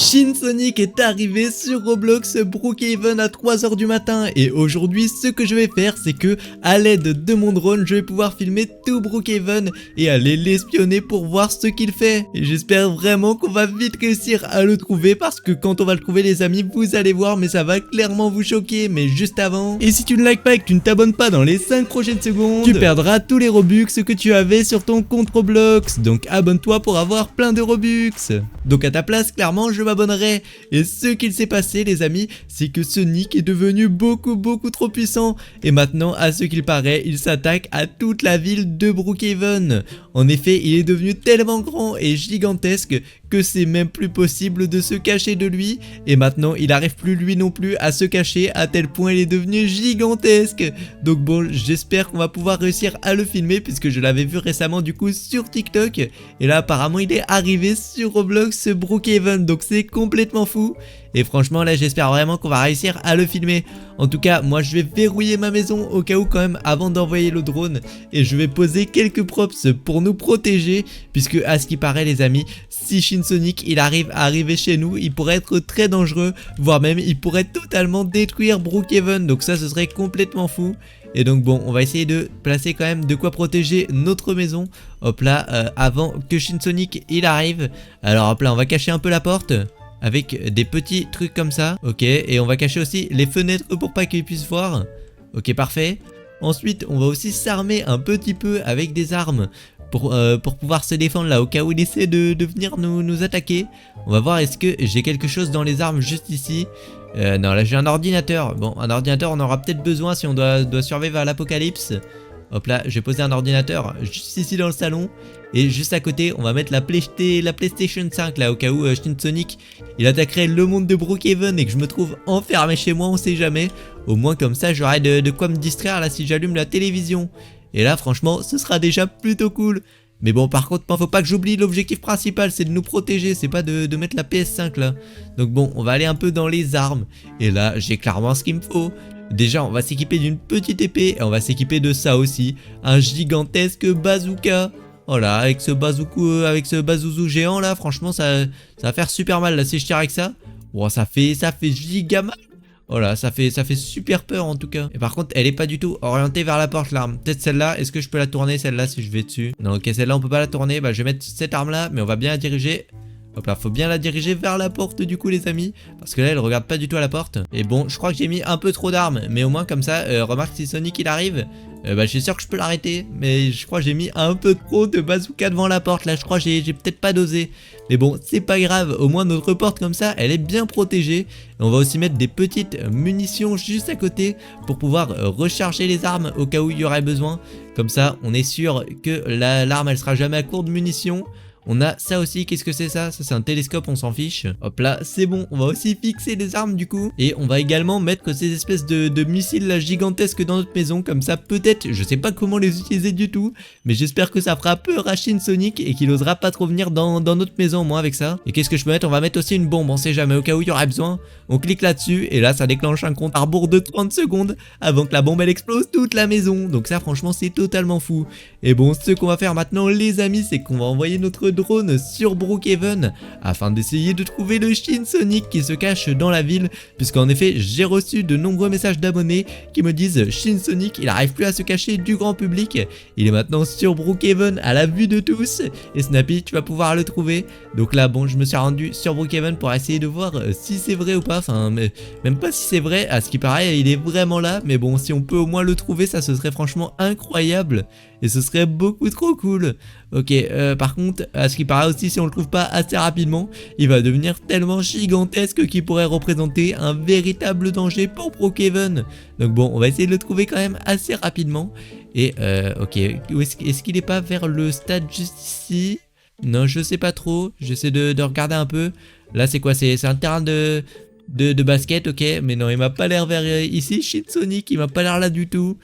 Shinsonic est arrivé sur Roblox Brookhaven à 3h du matin et aujourd'hui ce que je vais faire c'est que à l'aide de mon drone je vais pouvoir filmer tout Brookhaven et aller l'espionner pour voir ce qu'il fait. Et j'espère vraiment qu'on va vite réussir à le trouver parce que quand on va le trouver les amis vous allez voir mais ça va clairement vous choquer. Mais juste avant, et si tu ne likes pas et que tu ne t'abonnes pas dans les 5 prochaines secondes, tu perdras tous les Robux que tu avais sur ton compte Roblox. Donc abonne-toi pour avoir plein de Robux. Donc à ta place clairement je m'abonnerai. Et ce qu'il s'est passé les amis, c'est que Sonic est devenu beaucoup trop puissant. Et maintenant à ce qu'il paraît il s'attaque à toute la ville de Brookhaven. En effet il est devenu tellement grand et gigantesque que c'est même plus possible de se cacher de lui. Et maintenant il n'arrive plus lui non plus à se cacher à tel point il est devenu gigantesque. Donc bon j'espère qu'on va pouvoir réussir à le filmer puisque je l'avais vu récemment du coup sur TikTok. Et là apparemment il est arrivé sur Roblox Brookhaven, donc c'est complètement fou. Et franchement là j'espère vraiment qu'on va réussir à le filmer. En tout cas moi je vais verrouiller ma maison au cas où quand même avant d'envoyer le drone. Et je vais poser quelques props pour nous protéger. Puisque à ce qui paraît les amis, si Shinsonic il arrive à arriver chez nous, il pourrait être très dangereux. Voire même il pourrait totalement détruire Brookhaven. Donc ça ce serait complètement fou. Et donc bon on va essayer de placer quand même de quoi protéger notre maison. Hop là avant que Shinsonic il arrive. Alors hop là on va cacher un peu la porte avec des petits trucs comme ça. Ok, et on va cacher aussi les fenêtres pour pas qu'ils puissent voir. Ok, parfait. Ensuite on va aussi s'armer un petit peu avec des armes pour pouvoir se défendre là au cas où il essaie de venir nous attaquer. On va voir est-ce que j'ai quelque chose dans les armes juste ici. Non là j'ai un ordinateur. Bon un ordinateur on aura peut-être besoin si on doit survivre à l'apocalypse. Hop là j'ai posé un ordinateur juste ici dans le salon. Et juste à côté on va mettre la PlayStation 5 là au cas où Shinsonic il attaquerait le monde de Brookhaven et que je me trouve enfermé chez moi, on sait jamais. Au moins comme ça j'aurai de quoi me distraire là si j'allume la télévision. Et là franchement ce sera déjà plutôt cool. Mais bon par contre faut pas que j'oublie l'objectif principal, c'est de nous protéger, c'est pas de mettre la PS5 là. Donc bon on va aller un peu dans les armes. Et là j'ai clairement ce qu'il me faut. Déjà on va s'équiper d'une petite épée et on va s'équiper de ça aussi. Un gigantesque bazooka. Voilà avec ce bazouzou géant là franchement ça va faire super mal là si je tire avec ça. Wow, ça fait giga mal. Voilà, ça fait super peur en tout cas. Et par contre, elle est pas du tout orientée vers la porte l'arme. Peut-être celle-là, est-ce que je peux la tourner celle-là si je vais dessus? Non, ok, celle-là on peut pas la tourner. Bah je vais mettre cette arme-là, mais on va bien la diriger. Hop là, faut bien la diriger vers la porte du coup les amis. Parce que là, elle regarde pas du tout à la porte. Et bon, je crois que j'ai mis un peu trop d'armes. Mais au moins comme ça, remarque si Sonic il arrive. Bah je suis sûr que je peux l'arrêter. Mais je crois que j'ai mis un peu trop de bazooka devant la porte. Là, je crois que j'ai peut-être pas dosé. Mais bon, c'est pas grave, au moins notre porte comme ça, elle est bien protégée. Et on va aussi mettre des petites munitions juste à côté pour pouvoir recharger les armes au cas où il y aurait besoin. Comme ça, on est sûr que l'arme elle sera jamais à court de munitions. On a ça aussi, qu'est-ce que c'est ça? Ça c'est un télescope, on s'en fiche. Hop là, c'est bon, on va aussi fixer les armes du coup. Et on va également mettre ces espèces de missiles là gigantesques dans notre maison. Comme ça peut-être, je sais pas comment les utiliser du tout. Mais j'espère que ça fera peur à Shinsonic et qu'il osera pas trop venir dans notre maison moi avec ça. Et qu'est-ce que je peux mettre? On va mettre aussi une bombe, on sait jamais, au cas où il y aura besoin. On clique là-dessus et là ça déclenche un compte à rebours de 30 secondes avant que la bombe elle explose toute la maison. Donc ça franchement c'est totalement fou. Et bon ce qu'on va faire maintenant les amis, c'est qu'on va envoyer notre drone sur Brookhaven afin d'essayer de trouver le Shinsonic qui se cache dans la ville, puisqu'en effet j'ai reçu de nombreux messages d'abonnés qui me disent Shinsonic il arrive plus à se cacher du grand public, il est maintenant sur Brookhaven à la vue de tous et Snappy tu vas pouvoir le trouver. Donc là bon je me suis rendu sur Brookhaven pour essayer de voir si c'est vrai ou pas, enfin mais, même pas si c'est vrai, à ce qui paraît il est vraiment là, mais bon si on peut au moins le trouver ça ce serait franchement incroyable et ce serait beaucoup trop cool. Ok, par contre, à ce qui paraît aussi, si on le trouve pas assez rapidement, il va devenir tellement gigantesque qu'il pourrait représenter un véritable danger pour Brookhaven. Donc bon, on va essayer de le trouver quand même assez rapidement. Et ok, est-ce qu'il est pas vers le stade juste ici? Non, je sais pas trop, j'essaie de regarder un peu. Là c'est quoi? C'est un terrain de basket, ok, mais non, il m'a pas l'air vers ici, Shinsonic, il m'a pas l'air là du tout.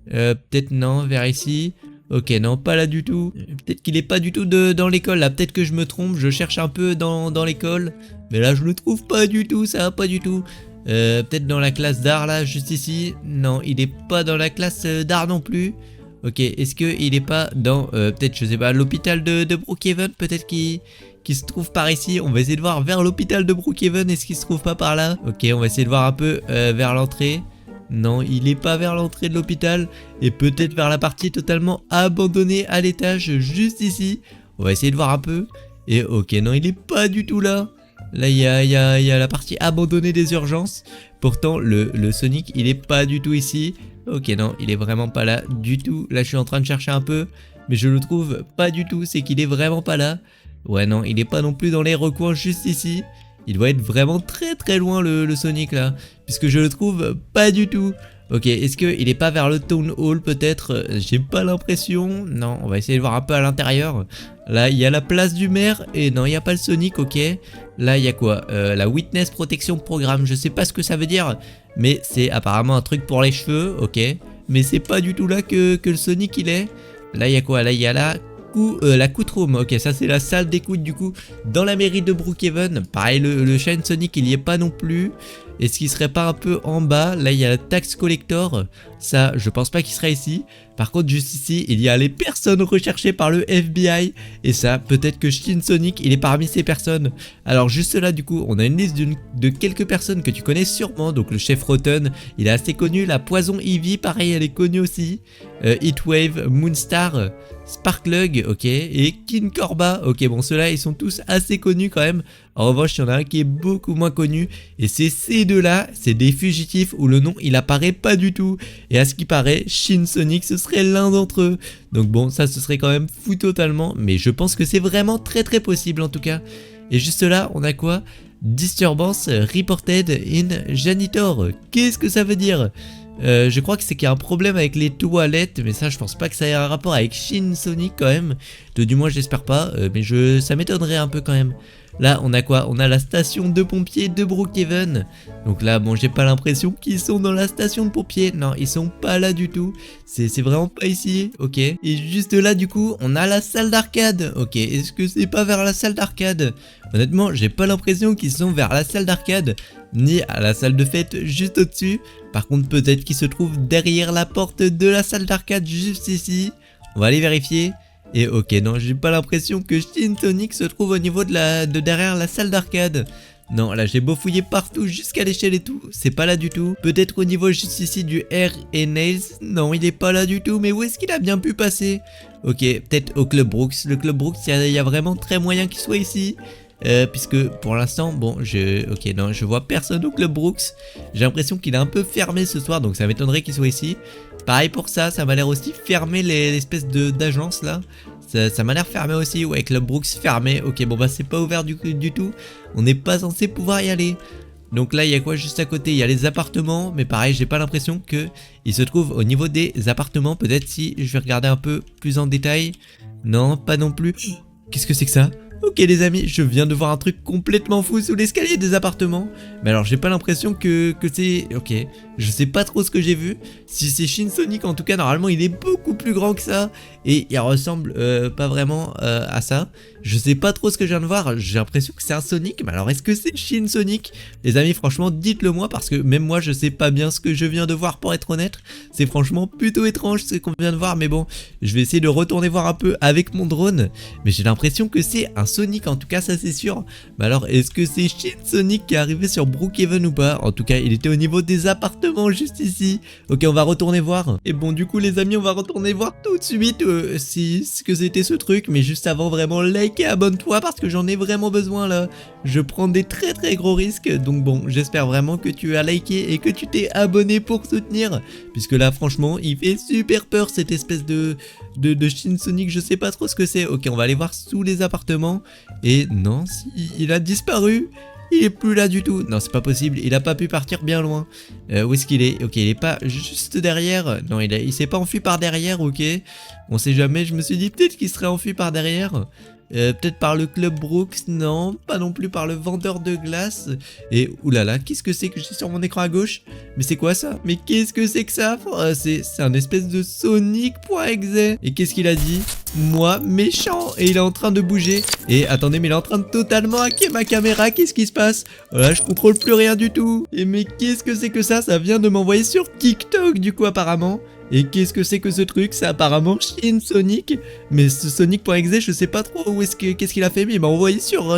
Peut-être non, vers ici. Ok, non, pas là du tout. Peut-être qu'il est pas du tout dans l'école, là. Peut-être que je me trompe, je cherche un peu dans l'école. Mais là, je le trouve pas du tout, ça va pas du tout. Peut-être dans la classe d'art, là, juste ici. Non, il est pas dans la classe d'art non plus. Ok, est-ce qu'il est pas dans, peut-être, je sais pas, l'hôpital de Brookhaven, peut-être qui se trouve par ici. On va essayer de voir vers l'hôpital de Brookhaven, est-ce qu'il se trouve pas par là? Ok, on va essayer de voir un peu vers l'entrée. Non, il est pas vers l'entrée de l'hôpital. Et peut-être vers la partie totalement abandonnée à l'étage, juste ici. On va essayer de voir un peu. Et ok, non, il est pas du tout là. Là, il y a la partie abandonnée des urgences. Pourtant, le Sonic, il est pas du tout ici. Ok, non, il est vraiment pas là du tout. Là, je suis en train de chercher un peu. Mais je le trouve pas du tout. C'est qu'il est vraiment pas là. Ouais, non, il est pas non plus dans les recoins juste ici. Il doit être vraiment très très loin le Sonic là. Puisque je le trouve pas du tout. Ok, est-ce qu'il est pas vers le Town Hall peut-être? J'ai pas l'impression. Non, on va essayer de voir un peu à l'intérieur. Là, il y a la place du maire. Et non, il n'y a pas le Sonic, ok. Là, il y a quoi? La Witness Protection Programme. Je sais pas ce que ça veut dire. Mais c'est apparemment un truc pour les cheveux, ok. Mais c'est pas du tout là que le Sonic il est. Là, il y a quoi? Là, il y a la Coot Room, ok, ça c'est la salle d'écoute du coup dans la mairie de Brookhaven. Pareil, le Shine Sonic il y est pas non plus. Est-ce qu'il serait pas un peu en bas? Là il y a la tax collector, ça je pense pas qu'il serait ici. Par contre juste ici il y a les personnes recherchées par le FBI. Et ça peut-être que Shine Sonic il est parmi ces personnes. Alors juste là du coup on a une liste de quelques personnes que tu connais sûrement. Donc le chef Rotten il est assez connu. La Poison Ivy pareil elle est connue aussi. Heatwave, Moonstar, Sparklug, ok, et King Corba, ok, bon ceux-là ils sont tous assez connus quand même. En revanche il y en a un qui est beaucoup moins connu. Et c'est ces deux-là, c'est des fugitifs où le nom il apparaît pas du tout. Et à ce qui paraît, Shine Sonic ce serait l'un d'entre eux. Donc bon ça ce serait quand même fou totalement. Mais je pense que c'est vraiment très très possible en tout cas. Et juste là on a quoi? Disturbance reported in janitor. Qu'est-ce que ça veut dire? Je crois que c'est qu'il y a un problème avec les toilettes, mais ça je pense pas que ça ait un rapport avec Shine Sonic quand même. Du moins j'espère pas, mais ça m'étonnerait un peu quand même. Là on a quoi? On a la station de pompiers de Brookhaven. Donc là bon j'ai pas l'impression qu'ils sont dans la station de pompiers. Non ils sont pas là du tout. C'est vraiment pas ici, ok. Et juste là du coup on a la salle d'arcade. Ok, est-ce que c'est pas vers la salle d'arcade? Honnêtement j'ai pas l'impression qu'ils sont vers la salle d'arcade ni à la salle de fête juste au-dessus. Par contre peut-être qu'il se trouve derrière la porte de la salle d'arcade juste ici. On va aller vérifier. Et ok non j'ai pas l'impression que Shine Sonic se trouve au niveau de derrière la salle d'arcade. Non là j'ai beau fouiller partout jusqu'à l'échelle et tout, c'est pas là du tout. Peut-être au niveau juste ici du Hair et Nails. Non il est pas là du tout, mais où est-ce qu'il a bien pu passer? Ok peut-être au Club Brooks. Le Club Brooks il y a vraiment très moyen qu'il soit ici. Puisque pour l'instant bon ok non je vois personne au Club Brooks. J'ai l'impression qu'il est un peu fermé ce soir, donc ça m'étonnerait qu'il soit ici. Pareil pour ça m'a l'air aussi fermé l'espèce d'agence là. Ça m'a l'air fermé aussi, ouais, Club Brooks fermé. Ok bon bah c'est pas ouvert du tout. On n'est pas censé pouvoir y aller. Donc là il y a quoi juste à côté? Il y a les appartements, mais pareil j'ai pas l'impression que il se trouve au niveau des appartements. Peut-être si je vais regarder un peu plus en détail. Non pas non plus. Qu'est-ce que c'est que ça? Ok les amis, je viens de voir un truc complètement fou sous l'escalier des appartements. Mais alors j'ai pas l'impression que c'est... Ok, je sais pas trop ce que j'ai vu. Si c'est Shine Sonic en tout cas normalement il est beaucoup plus grand que ça. Et il ressemble pas vraiment à ça. Je sais pas trop ce que je viens de voir. J'ai l'impression que c'est un Sonic. Mais alors est-ce que c'est Shine Sonic? Les amis franchement dites-le moi, parce que même moi je sais pas bien ce que je viens de voir pour être honnête. C'est franchement plutôt étrange ce qu'on vient de voir. Mais bon, je vais essayer de retourner voir un peu avec mon drone. Mais j'ai l'impression que c'est un Sonic en tout cas, ça c'est sûr. Mais alors est-ce que c'est Shine Sonic qui est arrivé sur Brookhaven ou pas? En tout cas il était au niveau des appartements juste ici. Ok on va retourner voir. Et bon du coup les amis on va retourner voir tout de suite si ce que c'était ce truc. Mais juste avant vraiment like et abonne-toi parce que j'en ai vraiment besoin là. Je prends des très très gros risques. Donc bon j'espère vraiment que tu as liké et que tu t'es abonné pour soutenir. Puisque là franchement il fait super peur cette espèce de Shine Sonic. Je sais pas trop ce que c'est. Ok on va aller voir sous les appartements. Et non il a disparu. Il est plus là du tout. Non c'est pas possible, il a pas pu partir bien loin. Où est-ce qu'il est? Ok il est pas juste derrière. Non il s'est pas enfui par derrière. Ok on sait jamais, je me suis dit peut-être qu'il serait enfui par derrière. Peut-être par le Club Brooks, non, pas non plus par le vendeur de glace. Et oulala, qu'est-ce que c'est que j'ai sur mon écran à gauche? Mais c'est quoi ça? Mais qu'est-ce que c'est que ça? C'est un espèce de Sonic.exe. Et qu'est-ce qu'il a dit? Moi, méchant. Et il est en train de bouger. Et attendez, mais il est en train de totalement hacker ma caméra. Qu'est-ce qui se passe? Voilà, je contrôle plus rien du tout. Et mais qu'est-ce que c'est que ça? Ça vient de m'envoyer sur TikTok du coup apparemment. Et qu'est-ce que c'est que ce truc? C'est apparemment Shin Sonic. Mais ce Sonic.exe, je sais pas trop où qu'est-ce qu'il a fait, mais il m'a envoyé sur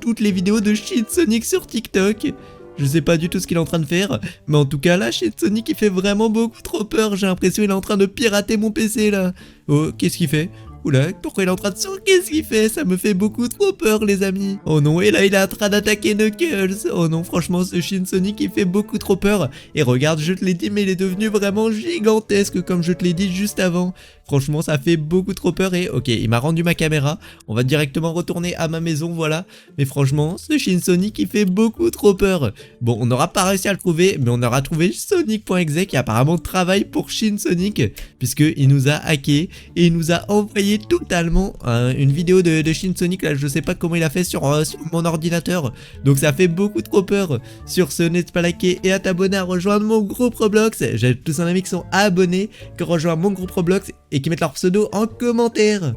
toutes les vidéos de Shin Sonic sur TikTok. Je sais pas du tout ce qu'il est en train de faire, mais en tout cas là, Shin Sonic il fait vraiment beaucoup trop peur. J'ai l'impression qu'il est en train de pirater mon PC là. Oh, qu'est-ce qu'il fait? Oula, pourquoi il est en train de qu'est-ce qu'il fait? Ça me fait beaucoup trop peur, les amis. Oh non, et là, il est en train d'attaquer Knuckles. Oh non, franchement, ce Shin Sonic, il fait beaucoup trop peur. Et regarde, je te l'ai dit, mais il est devenu vraiment gigantesque, comme je te l'ai dit juste avant. Franchement, ça fait beaucoup trop peur. Et ok, il m'a rendu ma caméra. On va directement retourner à ma maison, voilà. Mais franchement, ce Shin Sonic, il fait beaucoup trop peur. Bon, on n'aura pas réussi à le trouver, mais on aura trouvé Sonic.exe qui apparemment travaille pour Shin Sonic, puisqu'il nous a hacké et il nous a envoyé totalement une vidéo de Shin Sonic. Là, je sais pas comment il a fait sur mon ordinateur. Donc ça fait beaucoup trop peur. Sur ce, n'hésite pas à liker et à t'abonner, à rejoindre mon groupe Roblox. J'ai tous un ami qui sont abonnés, qui rejoignent mon groupe Roblox et qui mettent leur pseudo en commentaire.